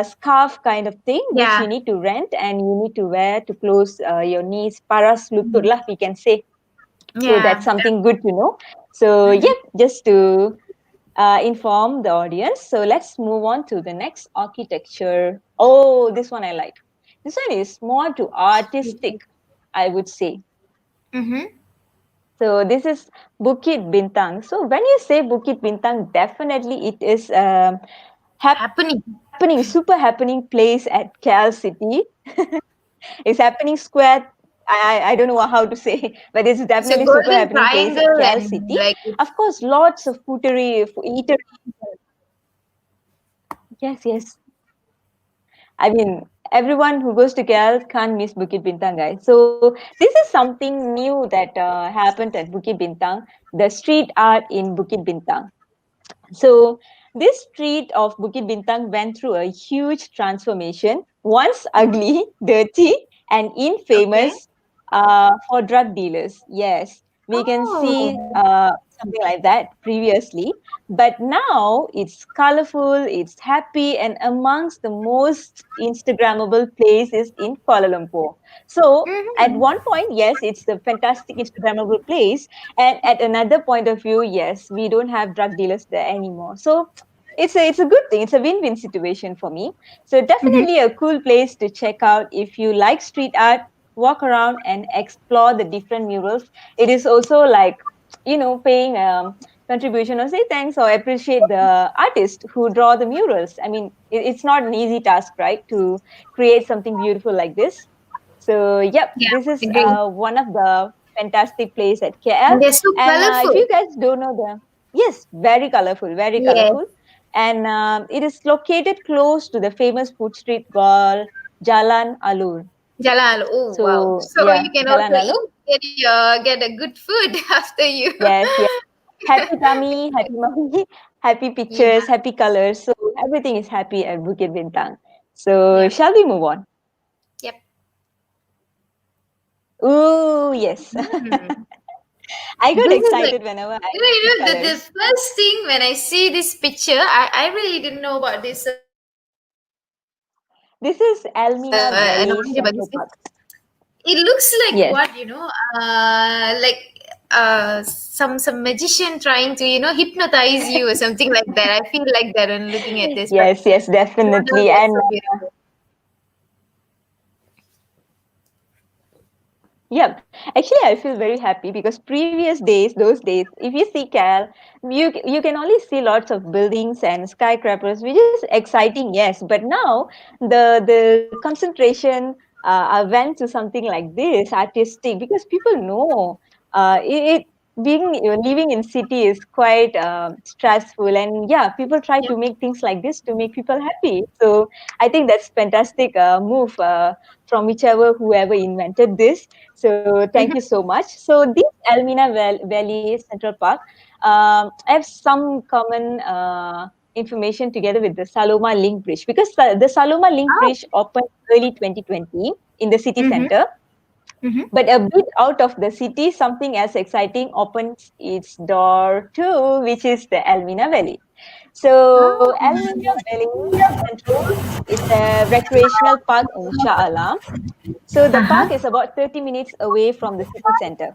Speaker 2: scarf kind of thing which
Speaker 1: Yeah.
Speaker 2: you need to rent and you need to wear to close your knees, paras lutut lah, we can say. So that's
Speaker 1: Yeah.
Speaker 2: something good to know. So
Speaker 1: Mm-hmm.
Speaker 2: yep, just to inform the audience. So let's move on to the next architecture. Oh, this one I like. This one is more to artistic, I would say.
Speaker 1: Mm-hmm.
Speaker 2: So this is Bukit Bintang. So when you say Bukit Bintang, definitely it is
Speaker 1: Happening.
Speaker 2: super happening place at KL City. It's happening square. I don't know how to say, but it's
Speaker 1: So
Speaker 2: definitely super
Speaker 1: Golden
Speaker 2: happening place at
Speaker 1: Triangle
Speaker 2: KL
Speaker 1: and
Speaker 2: City.
Speaker 1: like
Speaker 2: Of course, lots of eateries. Yes, yes. I mean, everyone who goes to KL can't miss Bukit Bintang, guys. So this is something new that happened at Bukit Bintang, the street art in Bukit Bintang. So this street of Bukit Bintang went through a huge transformation. Once ugly, dirty, and
Speaker 1: okay.
Speaker 2: infamous for drug dealers. Yes, we can see
Speaker 1: Oh.
Speaker 2: something like that previously. But now it's colorful, it's happy, and amongst the most Instagrammable places in Kuala Lumpur. So at
Speaker 1: Mhm.
Speaker 2: one point, yes, it's the fantastic Instagrammable place, and at another point of view, yes, we don't have drug dealers there anymore. So it's a good thing. It's a win-win situation for me. So
Speaker 1: Mhm.
Speaker 2: definitely a cool place to check out if you like street art, walk around and explore the different murals. It is also like, paying contribution or say thanks or appreciate the artist who draw the murals. I mean, it's not an easy task, right, to create something beautiful like this. So, yep,
Speaker 1: Yeah,
Speaker 2: this is
Speaker 1: agree.
Speaker 2: one of the fantastic place at KL.
Speaker 1: And they're so
Speaker 2: And if
Speaker 1: colorful.
Speaker 2: you guys don't know the, yes, very colorful, very
Speaker 1: Yes.
Speaker 2: colorful. And it is located close to the famous food street called Jalan Alur.
Speaker 1: Jalal. Oh wow.
Speaker 2: So,
Speaker 1: So
Speaker 2: yeah,
Speaker 1: you can
Speaker 2: Jalan
Speaker 1: also
Speaker 2: Alur.
Speaker 1: eat, get a good food after you.
Speaker 2: Yes, yes. Happy tummy, happy mommy, happy
Speaker 1: Yeah.
Speaker 2: pictures, happy colors. So, everything is happy at Bukit Bintang. So,
Speaker 1: Yep.
Speaker 2: shall we move on?
Speaker 1: Yep.
Speaker 2: Ooh, yes.
Speaker 1: Hmm.
Speaker 2: I got
Speaker 1: This is like,
Speaker 2: excited whenever I see
Speaker 1: the
Speaker 2: colors.
Speaker 1: first thing when I see this picture, I really didn't know about this.
Speaker 2: This is Elmina Valley
Speaker 1: Knowledge about
Speaker 2: Central
Speaker 1: this.
Speaker 2: Park.
Speaker 1: It looks like
Speaker 2: Yes,
Speaker 1: what, like some magician trying to hypnotize you or something like that. I feel like that when looking at this, but
Speaker 2: yes, yes,
Speaker 1: no doubt
Speaker 2: definitely.
Speaker 1: they're
Speaker 2: And
Speaker 1: so beautiful.
Speaker 2: yep, actually, I feel very happy because previous days, those days, if you see Cal, you can only see lots of buildings and skyscrapers, which is exciting, yes. But now the concentration went to something like this, artistic, because people know it being living in city is quite stressful, and yeah, people try
Speaker 1: Yep.
Speaker 2: to make things like this to make people happy. So I think that's fantastic move from whichever whoever invented this. So thank you
Speaker 1: Mhm.
Speaker 2: so much. So this Elmina Valley Central Park, I have some common information together with the Saloma Link Bridge because the Saloma Link
Speaker 1: Oh.
Speaker 2: Bridge opened early 2020 in the city
Speaker 1: Mm-hmm.
Speaker 2: center.
Speaker 1: Mm-hmm.
Speaker 2: But a bit out of the city, something as exciting opens its door too, which is the Elmina Valley. So
Speaker 1: Oh.
Speaker 2: Elmina Valley Central is a recreational park in Shah Alam. So the
Speaker 1: Uh-huh.
Speaker 2: park is about 30 minutes away from the city center,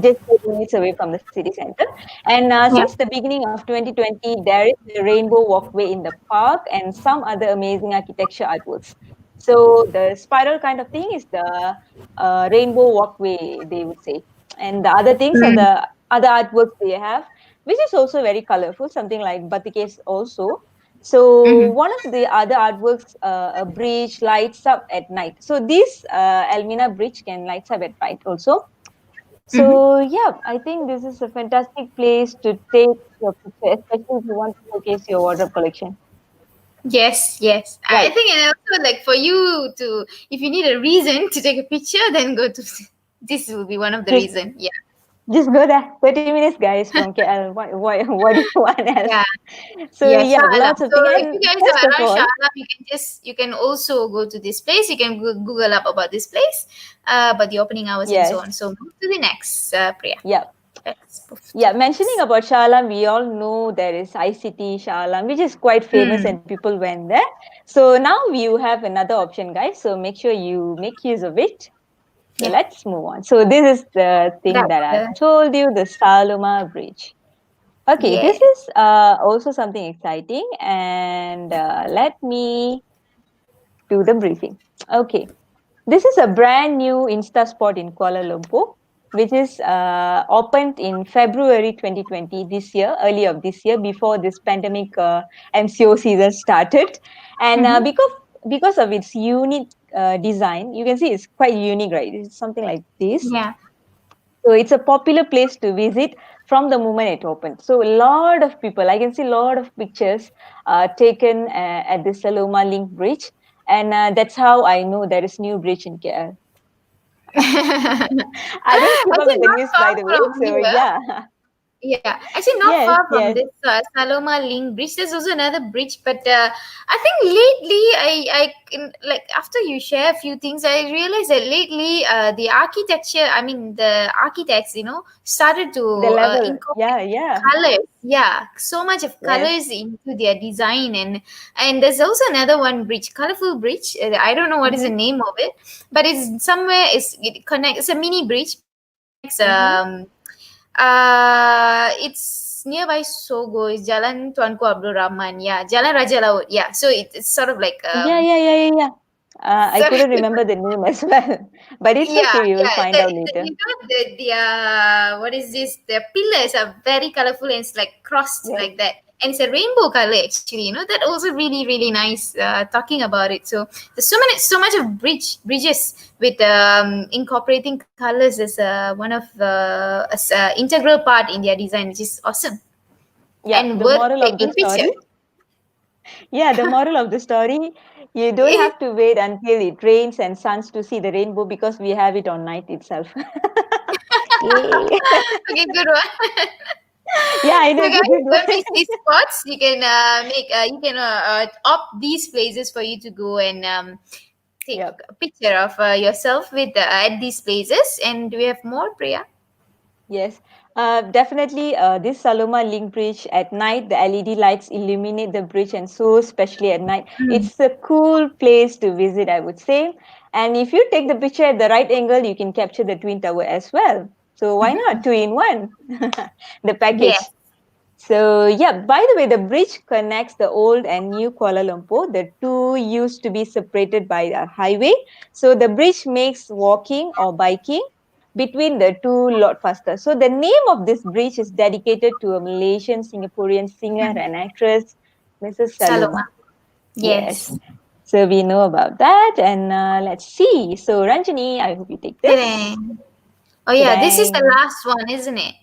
Speaker 2: just 30 minutes away from the city center. And
Speaker 1: Yep.
Speaker 2: since the beginning of 2020, there is a rainbow walkway in the park and some other amazing architecture artworks. So the spiral kind of thing is the rainbow walkway, they would say. And the other things are
Speaker 1: Mm.
Speaker 2: the other artworks they have, which is also very colorful, something like Batiks also. So
Speaker 1: Mm-hmm.
Speaker 2: one of the other artworks, a bridge lights up at night. So this Elmina bridge can lights up at night also.
Speaker 1: Mm-hmm.
Speaker 2: So yeah, I think this is a fantastic place to take your picture, especially if you want to showcase your wardrobe collection.
Speaker 1: Yes, yes. I
Speaker 2: Right.
Speaker 1: think, and also like for you to, if you need a reason to take a picture, then go to this will be one of the
Speaker 2: Just
Speaker 1: reason. Yeah.
Speaker 2: just go there. 30 minutes, guys, from KL. What do you want else?
Speaker 1: Yeah.
Speaker 2: So
Speaker 1: Yeah,
Speaker 2: yeah,
Speaker 1: Shah Alam.
Speaker 2: lots of
Speaker 1: So
Speaker 2: things.
Speaker 1: if you
Speaker 2: And
Speaker 1: guys
Speaker 2: first
Speaker 1: are
Speaker 2: of
Speaker 1: around Shah
Speaker 2: all,
Speaker 1: Alam, you can also go to this place. You can Google up about this place, about the opening hours and so
Speaker 2: yes,
Speaker 1: on. So move to the next, Priya.
Speaker 2: yeah.
Speaker 1: Let's move to
Speaker 2: Yeah,
Speaker 1: the
Speaker 2: mentioning
Speaker 1: next.
Speaker 2: about Shah Alam, we all know there is ICT Shah Alam, which is quite famous
Speaker 1: Hmm.
Speaker 2: and people went there. So now you have another option, guys. So make sure you make use of it. So
Speaker 1: Yeah.
Speaker 2: let's move on. So this is the thing
Speaker 1: That's
Speaker 2: that I've told you, the Saloma Bridge. Okay,
Speaker 1: yeah.
Speaker 2: this is also something exciting, and let me do the briefing. Okay, this is a brand new Insta spot in Kuala Lumpur. which is opened in February 2020 this year, early of this year, before this pandemic MCO season started. And
Speaker 1: Mhm.
Speaker 2: because of its unique design, you can see it's quite unique, right? It's something like this.
Speaker 1: Yeah.
Speaker 2: So it's a popular place to visit from the moment it opened. So a lot of people, I can see a lot of pictures taken at the Saloma Link Bridge, and that's how I know there is new bridge in KL. I don't keep up
Speaker 1: Actually,
Speaker 2: with the
Speaker 1: not
Speaker 2: news,
Speaker 1: far
Speaker 2: by the way.
Speaker 1: from
Speaker 2: So
Speaker 1: here.
Speaker 2: yeah,
Speaker 1: Yeah, actually, not
Speaker 2: yes,
Speaker 1: far from
Speaker 2: yes,
Speaker 1: this Saloma Link Bridge. There's also another bridge, but I think lately, like after you share a few things, I realized that lately, the architecture, I mean, the architects, started to
Speaker 2: the level,
Speaker 1: incorporate
Speaker 2: yeah, yeah,
Speaker 1: colors. Yeah, so much of
Speaker 2: yes.
Speaker 1: colors into their design, and there's also another one bridge, colorful bridge. I don't know what is the
Speaker 2: Mm-hmm,
Speaker 1: name of it, but it's somewhere. It connects. It's a mini bridge, but it connects.
Speaker 2: mm-hmm.
Speaker 1: It's nearby Sogo. It's Jalan Tuanku Abdul Rahman. Yeah, Jalan Raja Laut. Yeah, so it's sort of like
Speaker 2: Yeah, yeah, yeah, yeah, yeah. I
Speaker 1: so
Speaker 2: couldn't remember the name as well, but it's
Speaker 1: yeah,
Speaker 2: okay. We will
Speaker 1: yeah.
Speaker 2: find out later.
Speaker 1: The what is this? The pillars are very colorful and it's like crossed
Speaker 2: Yes.
Speaker 1: like that. And it's a rainbow color actually, that also really, really nice talking about it. So there's so much of bridges with incorporating colors as one of as integral part in their design, which is awesome
Speaker 2: Yeah,
Speaker 1: and
Speaker 2: the
Speaker 1: worth
Speaker 2: moral of the
Speaker 1: taking picture.
Speaker 2: story. Yeah, the moral of the story, you don't have to wait until it rains and suns to see the rainbow because we have it on night itself. Yay.
Speaker 1: Okay, good one.
Speaker 2: Yeah, I know
Speaker 1: So
Speaker 2: it's a
Speaker 1: guys,
Speaker 2: good
Speaker 1: don't
Speaker 2: one.
Speaker 1: miss these spots. You can opt these places for you to go and take
Speaker 2: Yep.
Speaker 1: a picture of yourself with at these places. And do we have more, Priya?
Speaker 2: Yes. Definitely, this Saloma Link Bridge at night, the LED lights illuminate the bridge, and so especially at night,
Speaker 1: Mm.
Speaker 2: it's a cool place to visit, I would say. And if you take the picture at the right angle, you can capture the Twin Tower as well. So why not? Two in one, the package.
Speaker 1: Yes.
Speaker 2: So yeah, by the way, the bridge connects the old and new Kuala Lumpur. The two used to be separated by a highway. So the bridge makes walking or biking between the two lot faster. So the name of this bridge is dedicated to a Malaysian Singaporean singer
Speaker 1: Mhm.
Speaker 2: and actress, Mrs.
Speaker 1: Saloma.
Speaker 2: Saloma. Yes.
Speaker 1: Yes.
Speaker 2: So we know about that, and let's see. So Ranjani, I hope you take this.
Speaker 1: Ta-dang. Oh yeah, this is the
Speaker 2: Today.
Speaker 1: last one, isn't it?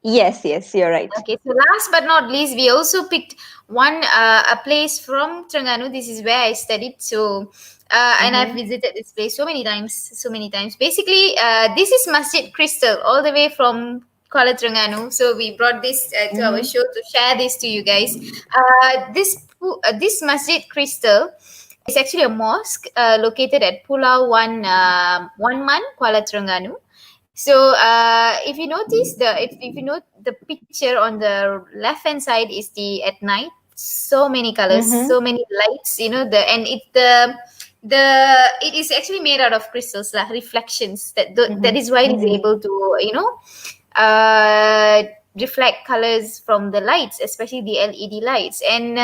Speaker 2: Yes, yes, you're right.
Speaker 1: Okay, so last but not least, we also picked one a place from Terengganu. This is where I studied. So, and I've
Speaker 2: Mm-hmm.
Speaker 1: visited this place so many times, so many times. Basically, this is Masjid Crystal, all the way from Kuala Terengganu. So we brought this to our
Speaker 2: Mm-hmm.
Speaker 1: show to share this to you guys. This Masjid Crystal is actually a mosque located at Pulau One Man, Kuala Terengganu. So if you notice if you note the picture on the left hand side is the at night, so many colors,
Speaker 2: Mm-hmm.
Speaker 1: so many lights, the and it the it is actually made out of crystals, like reflections. That
Speaker 2: Mm-hmm.
Speaker 1: is why it is
Speaker 2: Mm-hmm.
Speaker 1: able to uh, reflect colors from the lights, especially the LED lights. And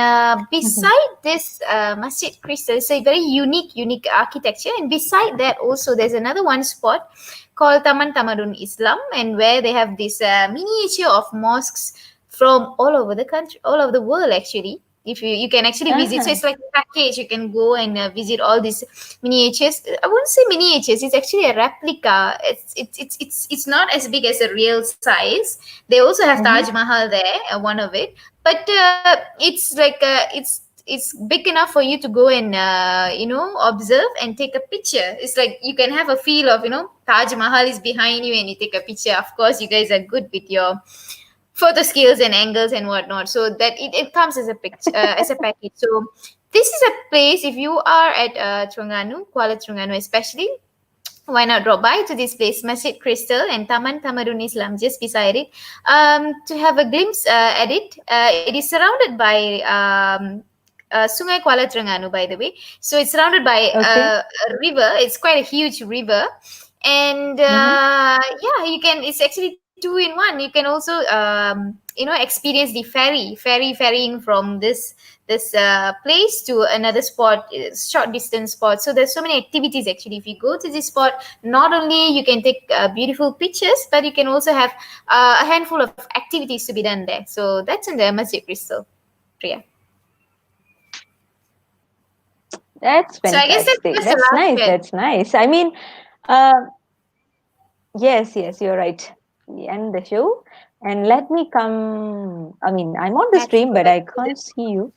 Speaker 2: Mm-hmm.
Speaker 1: beside this Masjid Crystal, it's a very unique architecture. And beside that, also there's another one spot called Taman Tamadun Islam, and where they have this miniature of mosques from all over the country, all over the world, actually. If you can actually visit, so
Speaker 2: Uh-huh.
Speaker 1: it's like a package. You can go and visit all these miniatures. I wouldn't say miniatures. It's actually a replica. It's not as big as a real size. They also have
Speaker 2: Mm-hmm.
Speaker 1: Taj Mahal there, one of it, but it's like it's big enough for you to go and observe and take a picture. It's like you can have a feel of Taj Mahal is behind you and you take a picture. Of course, you guys are good with your photo skills and angles and whatnot, so that it comes as a picture as a package. So this is a place, if you are at Kuala Terengganu especially, why not drop by to this place, Masjid Crystal and Taman Tamadun Islam, just beside it, to have a glimpse at it. It is surrounded by Sungai Kuala Terengganu, by the way. So it's surrounded by
Speaker 2: Okay.
Speaker 1: a river. It's quite a huge river, and
Speaker 2: Mm-hmm.
Speaker 1: yeah, you can. It's actually two in one. You can also experience the ferrying from this place to another spot, short distance spot. So there's so many activities actually. If you go to this spot, not only you can take beautiful pictures, but you can also have a handful of activities to be done there. So that's in the Masjid Crystal, Priya.
Speaker 2: That's
Speaker 1: So I guess
Speaker 2: fantastic.
Speaker 1: that's the
Speaker 2: That's
Speaker 1: last
Speaker 2: nice.
Speaker 1: bit.
Speaker 2: That's nice. I mean, uh, yes, you're right. We end the show. And let me come. I mean, I'm on the
Speaker 1: Let's
Speaker 2: stream,
Speaker 1: go
Speaker 2: but
Speaker 1: back
Speaker 2: I
Speaker 1: to
Speaker 2: can't
Speaker 1: this.
Speaker 2: see you.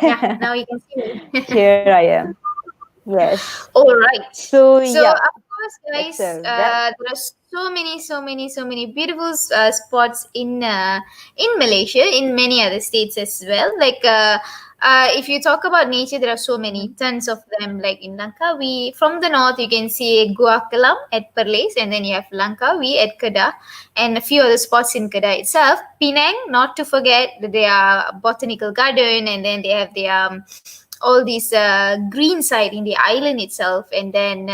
Speaker 1: Yeah, now you can see me.
Speaker 2: Here I am. Yes.
Speaker 1: All right.
Speaker 2: So,
Speaker 1: So
Speaker 2: yeah,
Speaker 1: of course,
Speaker 2: that's
Speaker 1: guys,
Speaker 2: a wrap.
Speaker 1: there are so many beautiful spots in Malaysia, in many other states as well. Like if you talk about nature, there are so many,
Speaker 2: Mhm.
Speaker 1: tons of them. Like in Langkawi, from the north, you can see Gua Kelam at Perlis, and then you have Langkawi at Kedah, and a few other spots in Kedah itself. Penang, not to forget, their botanical garden, and then they have their all these green side in the island itself, and then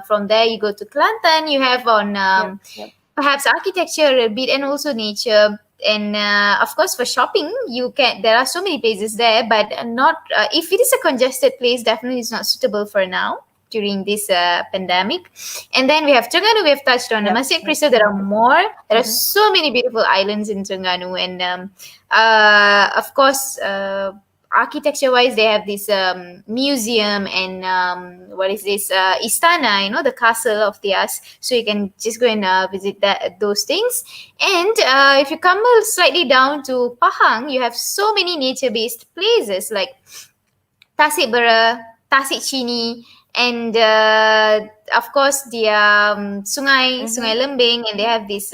Speaker 1: from there you go to Kelantan. You have on
Speaker 2: Yep, yep.
Speaker 1: perhaps architecture a bit, and also nature, and of course for shopping you can, there are so many places there, but not if it is a congested place, definitely it's not suitable for now during this pandemic. And then we have Terengganu, we have touched on
Speaker 2: Yep,
Speaker 1: Masjid
Speaker 2: yep.
Speaker 1: Crystal. There are more, there are
Speaker 2: Mhm.
Speaker 1: so many beautiful islands in Terengganu, and of course architecture wise, they have this museum, and what is this istana, the castle of theirs, so you can just go and visit those things. And if you come slightly down to Pahang, you have so many nature based places like Tasik Bera, Tasik Chini, and of course the Sungai
Speaker 2: Mhm.
Speaker 1: Lembing, and they have this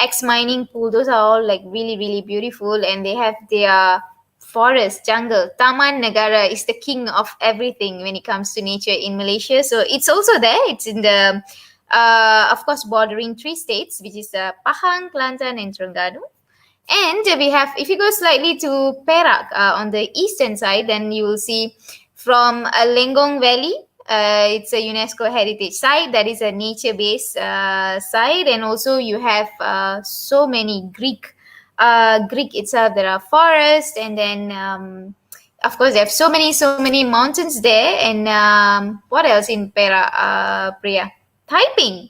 Speaker 1: ex mining pool. Those are all like really really beautiful, and they have their forest, jungle. Taman Negara is the king of everything when it comes to nature in Malaysia. So it's also there. It's in the of course bordering three states, which is Pahang, Kelantan, and Terengganu. And we have, if you go slightly to Perak on the eastern side, then you will see from Lenggong Valley. It's a UNESCO heritage site that is a nature-based site, and also you have so many Greek itself. There are forests, and then of course they have so many mountains there. And what else in Perak, Priya? Taiping,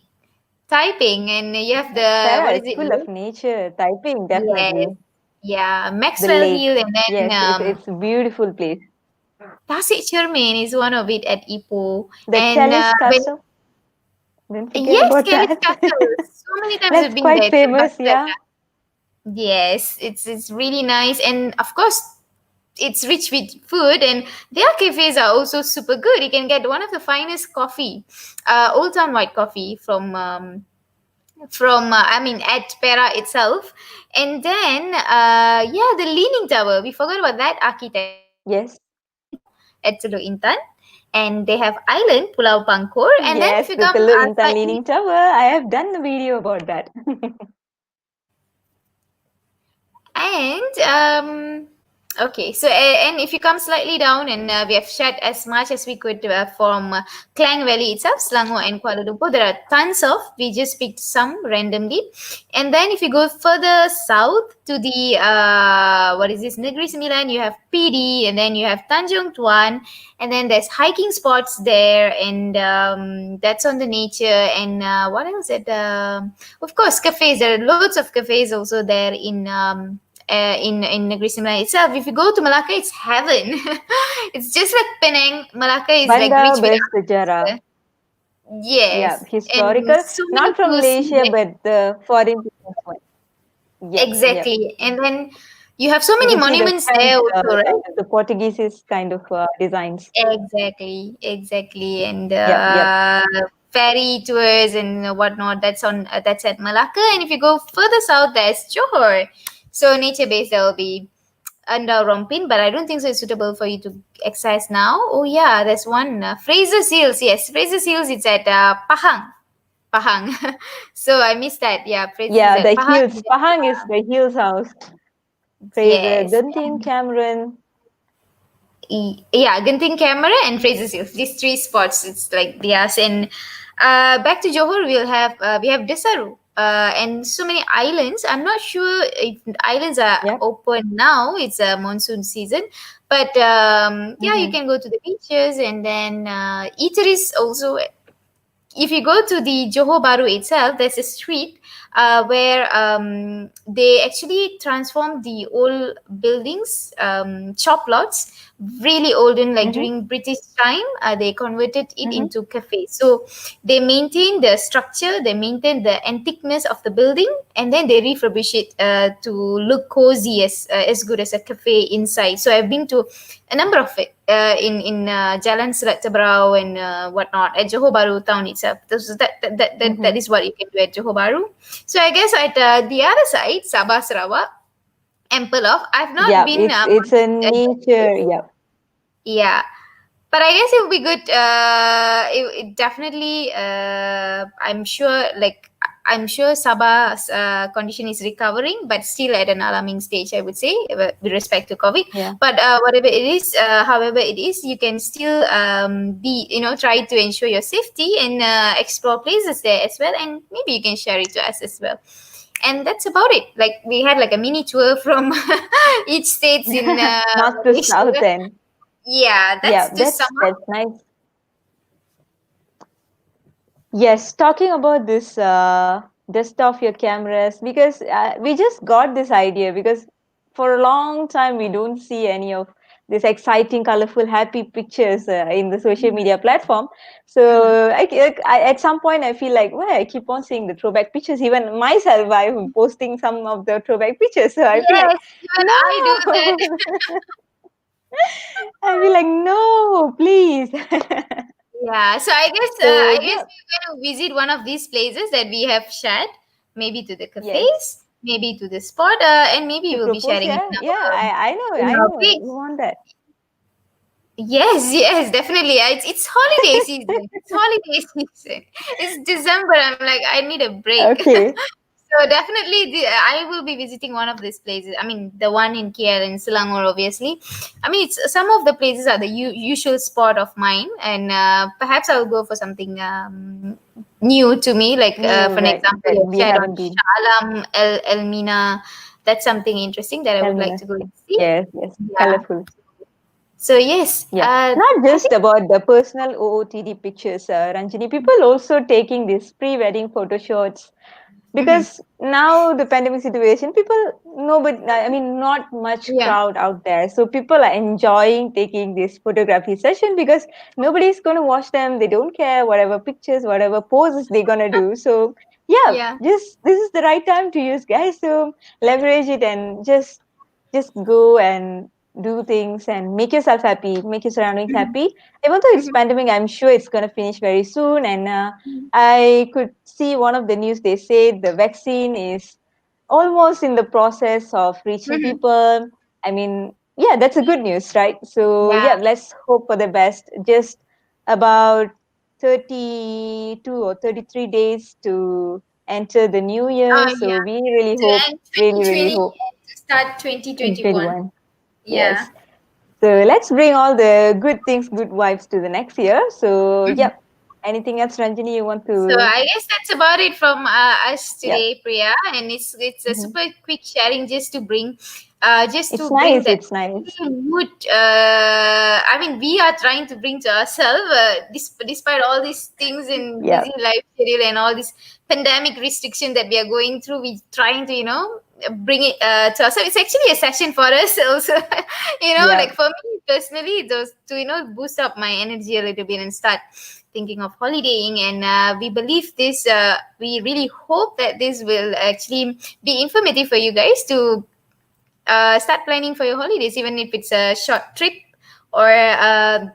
Speaker 1: Taiping, and you have the,
Speaker 2: Perak
Speaker 1: what
Speaker 2: is
Speaker 1: is it?
Speaker 2: full of nature, typing,
Speaker 1: Yes.
Speaker 2: definitely.
Speaker 1: Yeah,
Speaker 2: The
Speaker 1: Maxwell
Speaker 2: lake.
Speaker 1: Hill, and then
Speaker 2: Yes, it's a beautiful place.
Speaker 1: Tasik Cermin is one of it at Ipoh.
Speaker 2: The
Speaker 1: And
Speaker 2: Chelis
Speaker 1: when,
Speaker 2: Castle. Don't forget
Speaker 1: yes,
Speaker 2: about
Speaker 1: Kelly's
Speaker 2: that.
Speaker 1: Castle. So many times
Speaker 2: That's
Speaker 1: I've been
Speaker 2: quite
Speaker 1: there. It's a
Speaker 2: famous,
Speaker 1: must-try.
Speaker 2: yeah.
Speaker 1: Yes, it's really nice, and of course it's rich with food, and their cafes are also super good. You can get one of the finest coffee, Old Town White Coffee from I mean at Pera itself. And then yeah, the Leaning Tower. We forgot about that architecture. They have
Speaker 2: Yes.
Speaker 1: Leaning Tower at Teluk Intan, and they have island Pulau Pangkor. And then if
Speaker 2: Yes,
Speaker 1: you
Speaker 2: the
Speaker 1: come
Speaker 2: Teluk Intan
Speaker 1: slightly,
Speaker 2: Leaning Tower. I have done the video about that.
Speaker 1: and okay, so and if you come slightly down, and we have shared as much as we could from Klang Valley itself, Selangor and Kuala Lumpur. There are tons of, we just picked some randomly. And then if you go further south to the what is this, Negeri Sembilan, you have PD, and then you have Tanjung Tuan, and then there's hiking spots there, and that's on the nature. And what else at of course cafes. There are loads of cafes also there in Negeri Sembilan itself. If you go to Malacca, it's heaven. It's just like Penang. Malacca is like
Speaker 2: Banda
Speaker 1: rich with
Speaker 2: Bersejarah.
Speaker 1: architecture. Yes,
Speaker 2: Yeah,
Speaker 1: and
Speaker 2: historical.
Speaker 1: so many
Speaker 2: Not from
Speaker 1: cool
Speaker 2: Malaysia, but the foreign people one. Yep, yep.
Speaker 1: exactly. And then you have so
Speaker 2: You
Speaker 1: many
Speaker 2: will see the
Speaker 1: monuments
Speaker 2: French
Speaker 1: there also,
Speaker 2: kind
Speaker 1: right?
Speaker 2: of the Portuguese kind of designs.
Speaker 1: Exactly, exactly. And
Speaker 2: Yep, yep.
Speaker 1: ferry tours and whatnot. That's at Malacca. And if you go further south, there's Johor. So nature based, there will be under Rompin, but I don't think so it's suitable for you to exercise now. Oh yeah, there's one Fraser Seals. Yes, Fraser Seals. It's at Pahang. Pahang. So I missed that. Yeah, Fraser is
Speaker 2: Yeah,
Speaker 1: at
Speaker 2: the
Speaker 1: Pahang.
Speaker 2: hills. Pahang is the hills house. Fraser,
Speaker 1: Yes.
Speaker 2: Genting, Cameron.
Speaker 1: Yeah, Genting Camera and Fraser Seals. These three spots. It's like theirs. And back to Johor, we have Desaru. and so many islands. I'm not sure if the islands are
Speaker 2: Yep.
Speaker 1: open now. It's a monsoon season, but yeah, you
Speaker 2: Mm-hmm.
Speaker 1: can go to the beaches, and then eateries also. If you go to the Johor Bahru itself, there's a street where they actually transform the old buildings, shop lots, really olden, like
Speaker 2: Mm-hmm.
Speaker 1: during British time. They converted it
Speaker 2: Mm-hmm.
Speaker 1: into cafes. So they maintain the structure, they maintain the antiqueness of the building, and then they refurbish it to look cozy as good as a cafe inside. So I've been to a number of it in Jalan Selat Tebrau and whatnot at Johor Bahru town itself. That
Speaker 2: Mm-hmm.
Speaker 1: is what you can do at Johor Bahru. So I guess at the other side, Sabah Sarawak, Ampel, I've not
Speaker 2: Yeah,
Speaker 1: been
Speaker 2: it's
Speaker 1: much
Speaker 2: a
Speaker 1: at that
Speaker 2: nature.
Speaker 1: place.
Speaker 2: Yeah.
Speaker 1: Yeah, but I guess it would be good. It definitely. I'm sure. I'm sure Sabah's condition is recovering, but still at an alarming stage. I would say, with respect to COVID.
Speaker 2: Yeah.
Speaker 1: But whatever it is, however it is, you can still be, try to ensure your safety and explore places there as well, and maybe you can share it to us as well. And that's about it. Like we had like a mini tour from each states in
Speaker 2: North to south
Speaker 1: Malaysia.
Speaker 2: end.
Speaker 1: Yeah,
Speaker 2: Yeah,
Speaker 1: that's to sum up.
Speaker 2: that's nice. Yes, talking about this dust off your cameras, because we just got this idea because for a long time we don't see any of this exciting, colorful, happy pictures in the social
Speaker 1: Mhm,
Speaker 2: media platform.
Speaker 1: mhm.
Speaker 2: So at some point I feel like, why I keep on seeing the throwback pictures. Even myself, I'm posting some of the throwback pictures. So I feel like,
Speaker 1: Yes, even I do that.
Speaker 2: no, I feel like no, please.
Speaker 1: Yeah, so
Speaker 2: So
Speaker 1: I guess
Speaker 2: yeah,
Speaker 1: we're going to visit one of these places that we have shared, maybe to the
Speaker 2: yes.
Speaker 1: cafes, maybe to the spot, and maybe
Speaker 2: To
Speaker 1: we'll be
Speaker 2: propose,
Speaker 1: sharing it
Speaker 2: yeah, yeah. I know,
Speaker 1: in
Speaker 2: I
Speaker 1: our
Speaker 2: know.
Speaker 1: page.
Speaker 2: You want that?
Speaker 1: Yes, yes, definitely. It's holiday season. It's holiday season. It's December. I'm like, I need a break.
Speaker 2: Okay.
Speaker 1: So definitely, I will be visiting one of these places. I mean, the one in KL and Selangor, obviously. I mean, some of the places are the usual spot of mine, and perhaps I'll go for something new to me. Like,
Speaker 2: New,
Speaker 1: for an
Speaker 2: right?
Speaker 1: example,
Speaker 2: That
Speaker 1: you
Speaker 2: we
Speaker 1: shared on
Speaker 2: haven't been.
Speaker 1: Shalam, Elmina. That's something interesting that I
Speaker 2: Tell
Speaker 1: would
Speaker 2: me
Speaker 1: like
Speaker 2: now.
Speaker 1: to go and see.
Speaker 2: Yes, yes.
Speaker 1: Yeah.
Speaker 2: Colorful.
Speaker 1: So yes,
Speaker 2: Yeah. Not
Speaker 1: I
Speaker 2: just
Speaker 1: think.
Speaker 2: about the personal OOTD pictures, Ranjini. People also taking these pre-wedding photo shots
Speaker 1: Mhm.
Speaker 2: because now the pandemic situation, people nobody, I mean, not much
Speaker 1: Yeah.
Speaker 2: crowd out there, so people are enjoying taking this photography session because nobody's going to watch them. They don't care whatever pictures, whatever poses they're going to do. So yeah,
Speaker 1: Yeah.
Speaker 2: just this is the right time to use, guys. So leverage it and just go and do things and make yourself happy, make your surroundings
Speaker 1: Mhm.
Speaker 2: happy. Even though it's
Speaker 1: Mhm.
Speaker 2: pandemic, I'm sure it's going to finish very soon. And
Speaker 1: Mhm.
Speaker 2: I could see one of the news, they said the vaccine is almost in the process of reaching
Speaker 1: Mhm.
Speaker 2: people. I mean, yeah, that's a good news, right? So
Speaker 1: Yeah.
Speaker 2: yeah, let's hope for the best. Just about 32 or 33 days to enter the new year. So
Speaker 1: Yeah.
Speaker 2: we really
Speaker 1: To
Speaker 2: hope,
Speaker 1: end
Speaker 2: really, really
Speaker 1: 2020
Speaker 2: hope.
Speaker 1: and to start 2021.
Speaker 2: 2021.
Speaker 1: Yeah.
Speaker 2: Yes. So let's bring all the good things, good vibes to the next year. So,
Speaker 1: Mhm.
Speaker 2: yep. Anything else, Ranjini, you want
Speaker 1: So
Speaker 2: to?
Speaker 1: I guess that's about it from us
Speaker 2: Yep.
Speaker 1: today, Priya. And it's a
Speaker 2: Mhm.
Speaker 1: super quick sharing just
Speaker 2: It's
Speaker 1: to bring
Speaker 2: nice.
Speaker 1: that
Speaker 2: It's nice.
Speaker 1: mood. I mean, we are trying to bring to ourselves, despite all these things in busy
Speaker 2: Yep.
Speaker 1: life schedule and all this pandemic restriction that we are going through. We trying to bring it to ourselves. It's actually a session for us also. Like
Speaker 2: Yep.
Speaker 1: for me personally, those to boost up my energy a little bit and start thinking of holidaying. And we believe this. We really hope that this will actually be informative for you guys to start planning for your holidays, even if it's a short trip or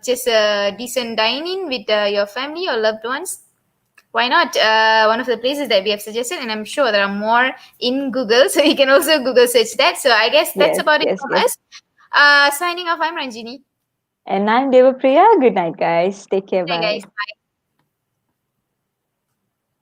Speaker 1: just a decent dining with your family or loved ones. Why not? One of the places that we have suggested, and I'm sure there are more in Google, so you can also Google search that. So I guess that's
Speaker 2: Yes.
Speaker 1: about it
Speaker 2: Yes.
Speaker 1: from
Speaker 2: Yes.
Speaker 1: us. Signing off, I'm Ranjini.
Speaker 2: And I'm Devapriya. Good night, guys. Take care.
Speaker 1: Bye,
Speaker 2: Bye.
Speaker 1: guys. Bye.